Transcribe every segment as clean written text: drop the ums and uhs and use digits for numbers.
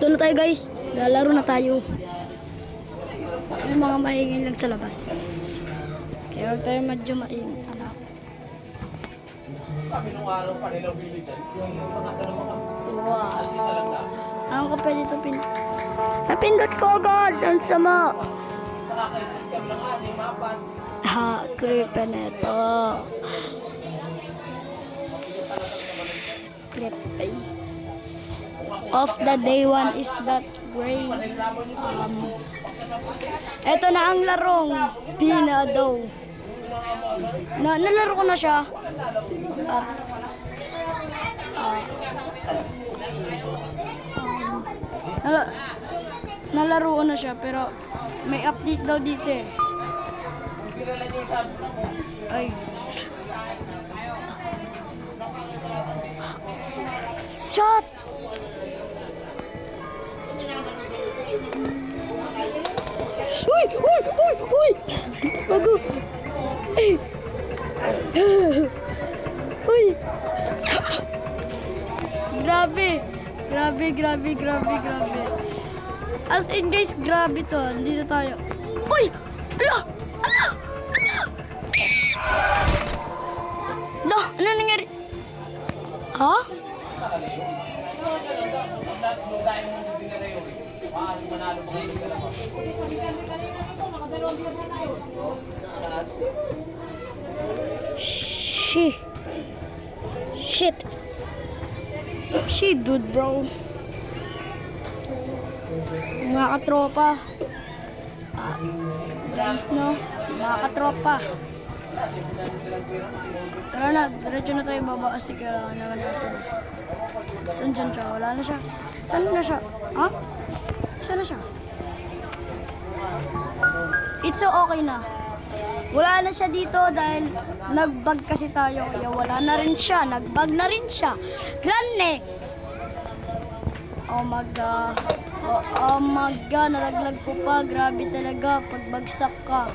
Ito na tayo guys. Lalaro na tayo. May mga maingay lang sa labas. Kaya huwag tayo medyo maingay. Wow. Ang kapal dito napindot ko agad. Ang sama. Ha, creepy na ito. Creepy. Of the day one is that gray. Ito na ang larong Pinado. Nalaro ko na siya. Nalaro ko na siya pero may update daw dito eh. Ay. Shot! Uy! Uy! Uy! Uy! Bago! Uy! Grabe! Grabe, grabe, grabe, grabe. As in guys, grabe to. Dito tayo. Uy! Ala! Ala! Ala! Dah! Ano nangyari? Ha? Shit. Shit, dude, bro. Mga katropa. Guys, no? Mga katropa. Tara na, diretso na tayo baba kasi kailangan naman natin. Saan dyan siya? Wala na siya. Saan na siya? Ha? Saan na siya? It's so okay na. Wala na siya dito dahil nag-bug kasi tayo. Kaya wala na rin siya. Nag-bug na rin siya. Grande! Oh my god. Oh my god. Nalaglag ko pa. Grabe talaga. Pagbagsak ka.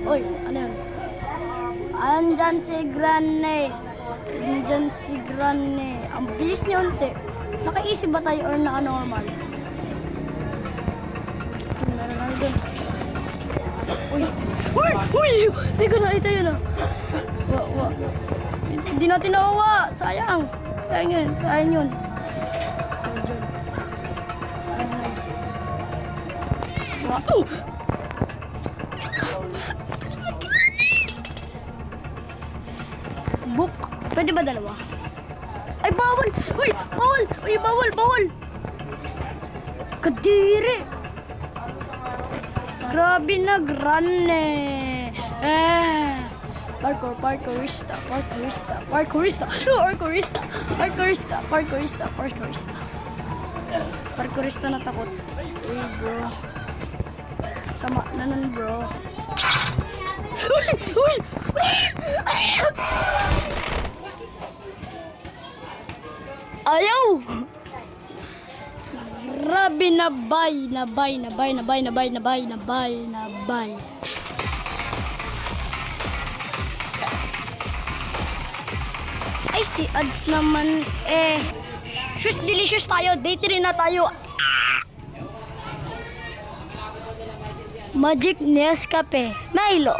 Uy, ano yun? Andyan si Grande. Andyan si Grande. Ang bilis niya unti. Nakaisip ba tayo or naka-normal? Meron na doon. Uy! Uy! Uy! Hindi ko nakita yun ah. Hindi natin nawawa. Sayang. Sayang yun. Sayang yun. Nice. Wow! Book. Pwede ba dalawa? Ay, bawal! Uy! Bawal! Uy, bawal! Bawal! Kadiri! Grabe na grande! Parkourista. Parkourista na takot. Uy, bro. Sama na nun, bro. Uy! Ayaw! Grabe na bay. Ay, si Ads naman eh. Shoes delicious tayo. Day 3 na tayo. Magic Nescafe. Milo.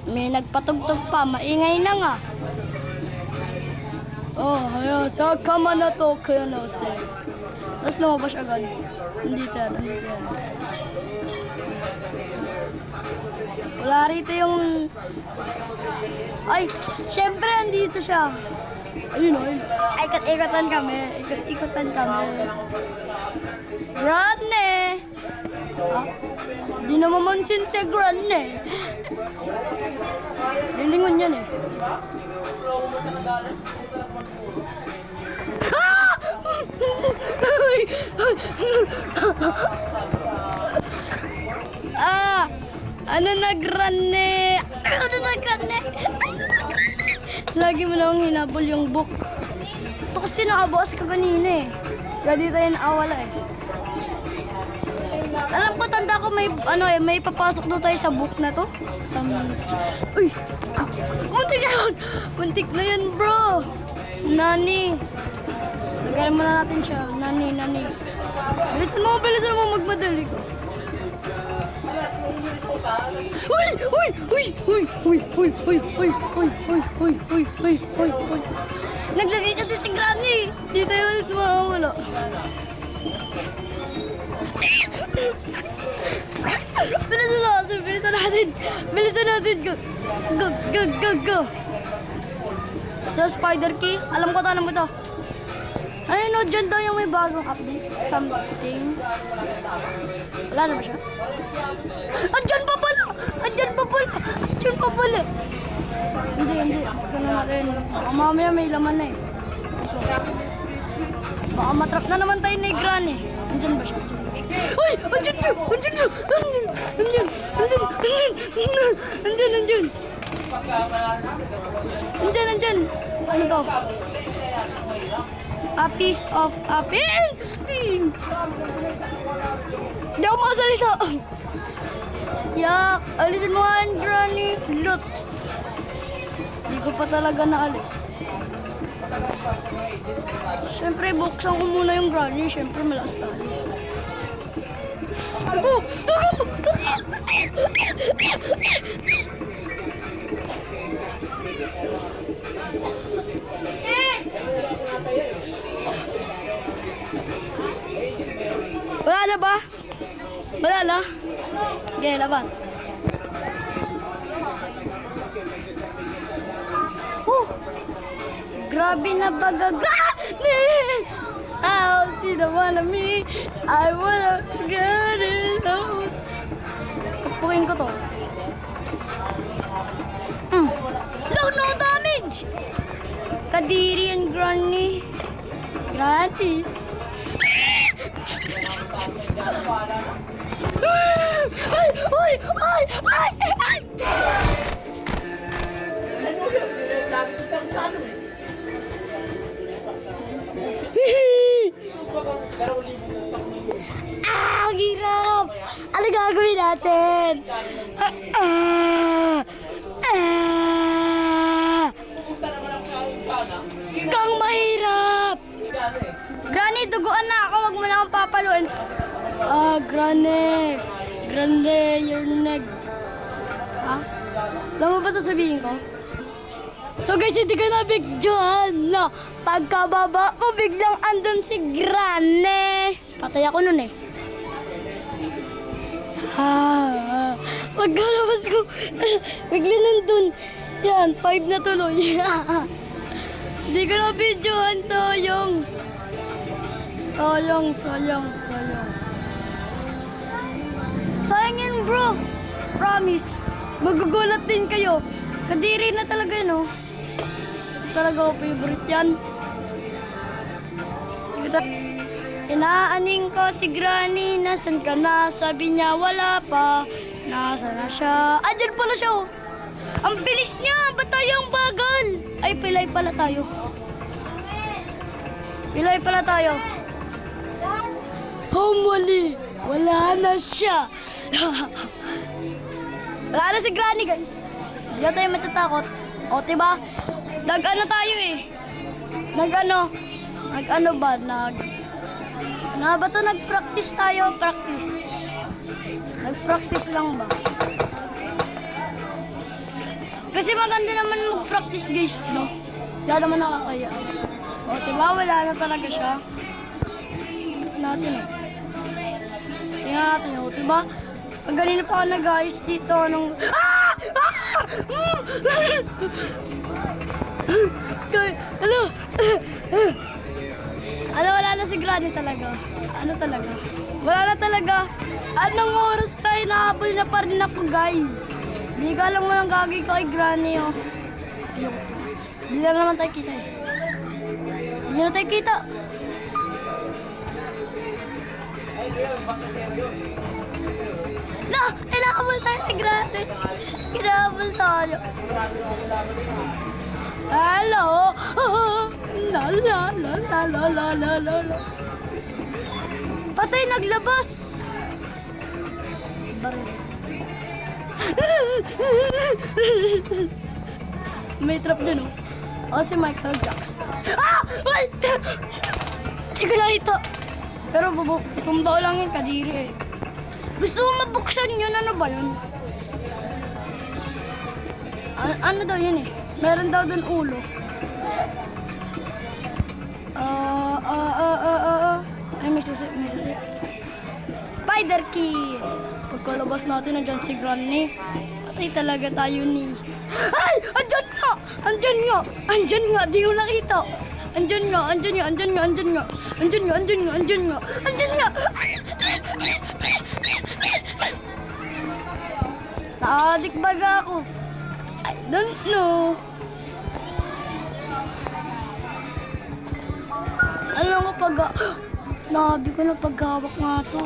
May nagpatugtog pa. Maingay na nga. Oh, ayan. Sa kama na to. Kaya na siya. Tapos lumabas agad. Nandito yan. Wala rito yung... Ay, syempre andito siya. Ayun. Ay, ikot-ikotan kami. Grande! Ah, di na mamansin siya grande. Lilingon yan eh. Ano na grande? Lagi mo lang hinabol yung book. Ito kasi nakabukas ka kanina eh. Kaya di tayo naawala eh. Alam ko, tanda ko may papasok doon tayo sa book na to. Uy! Muntik na yun, bro! Nani. Lagyan muna natin siya. Nani. Bilisan mo magmadali ko. Uy. Naglagay kasi si Granny. Di tayo ulit makawala. Bilisan natin. Go. So, Spider Key. Alam ko to. Ano, dyan daw yung may bagong update. Something. Wala na ba siya? Andyan pa pala. Hindi. Buksan na natin. Baka mamaya may laman na eh. Baka matrap na naman tayo ni Granny. Andyan ba siya? Uy! Andyan! Ano to? A piece of a painting! Hindi ako makasalita. Yak! Alisin mo nga yung Granny. Lot! Hindi ko pa talaga naalis. Siyempre, buksan ko muna yung Granny. Siyempre, malakas tayo. Tugo! Wala na ba? Wala na? Okay, labas. Grabe na baga. Sound, see the one of me. I wanna get it out. Kapukin ko to. Look, no damage! Kadiri and Granny. Ay! Ang hirap! Ano gagawin natin? Kang mahirap! Granny, duguan na ako. Wag mo na akong papaluin. Granny. You're neg... Ha? Alam mo ba sasabihin ko? So guys, hindi ka nabigyan na pagkababa ko biglang andun si Granny. Patay ako nun eh. Pagkalabas ko, bigla nandun. Yan, 5 na tuloy. Hindi ko nabidyohan, sayang. Sayang yun bro. Promise. Magugulat din kayo. Kadiri na talaga no. Talaga favorite yan. Inaaning ko si Granny. Nasaan ka na? Sabi niya wala pa. Nasaan na siya? Andyan pala siya oh. Ang bilis niya. Ba't tayo ang bagal? Ay, pilay pala tayo. Mali. Wala na siya. Wala na si Granny guys. Hindi na tayo matatakot. O diba? Nag-ano tayo eh. Nag-ano ba? Nag-practice tayo. Nag-practice lang ba? Kasi maganda naman mag-practice guys, no? Wala naman nakakaya. O diba? Wala na talaga siya. Tingnan natin, o diba? Pag ganito pa ako na guys, dito nung... Wala na si Granny talaga. Wala na talaga. Anong oras tayo nahabol na pa rin ako guys. Hindi ka alam mo nang gagawin ko kay Granny oh. Hindi na naman tayo kita eh. No! Inahabol tayo si Granny. Kinahabol tayo. Hello! La. Patay, naglabas! May trap dyan, oh. O si Michael Jackson. Ah! Ay! Sige na ito. Pero tumbaw lang yung kadiri eh. Gusto mo mabuksan yun? Ano ba yun? Ano daw yun eh? Meron daw dun ulo. Ay, may susi. Spider key! Pagkalabas natin, nandyan si Granny. Patay talaga tayo ni... Ay! Andyan nga! Andyan nga! Di ko nakita! Andyan nga! Naadik baga ako. I don't know. Alam ko pag... Nabi ko na paghawak nga to.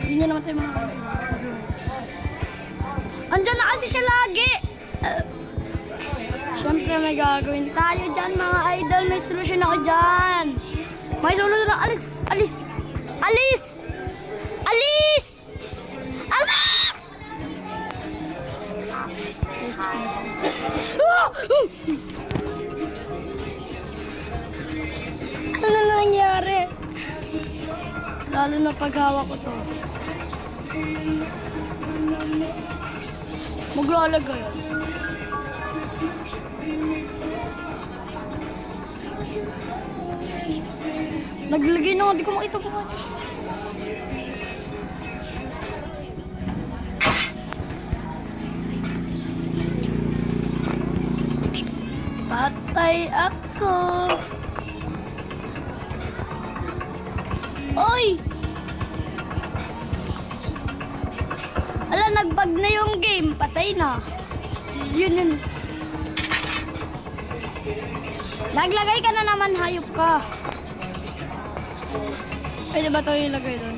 Hindi niya naman tayo makakita. Andyan na kasi siya lagi. Siyempre may gagawin tayo dyan mga idol. May solusyon ako dyan. May solusyon ako. Alis! Alis! Alis! Alis! Alis! Ano na nangyari? Lalo na paghawak ko to. Maglalaga yun. Naglagay na nga, di ko makita po. Patay ako. Oy! Ala, nagbag na yung game. Patay na. Yun. Naglagay ka na naman, hayop ka. Pwede ba ito ilagay doon?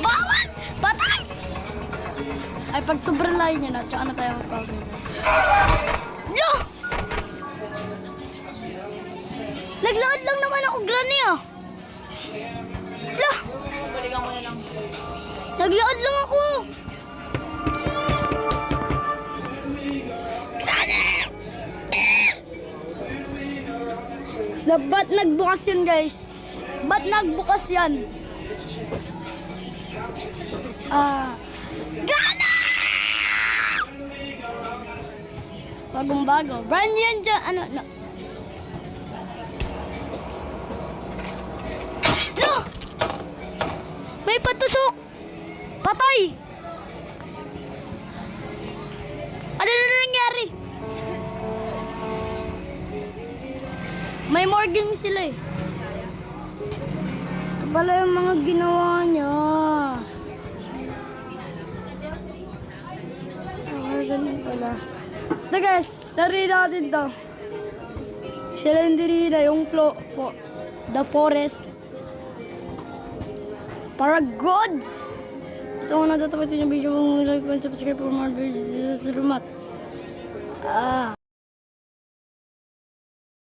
Bawal! Patay! Ay, pag sobrang layo niya na, tsaka na tayo magpapagay. No! Naglaod lang naman ako, Granny ah. La! Balikan ko na lang. Naglaod lang ako. Granny! Ba't nagbukas yan, guys? Ba't nagbukas yan? Gana! Bagong-bago. Brand yan dyan. Ano? No! May patusok! Patay! Ano na nangyari? May more games sila eh. Ito pala yung mga ginawa niya. Ganun pala. Ito guys, lari natin to. Slenderina, yung the forest. Para gods! Ito na natapos yung video kung like and subscribe for more videos. Salamat.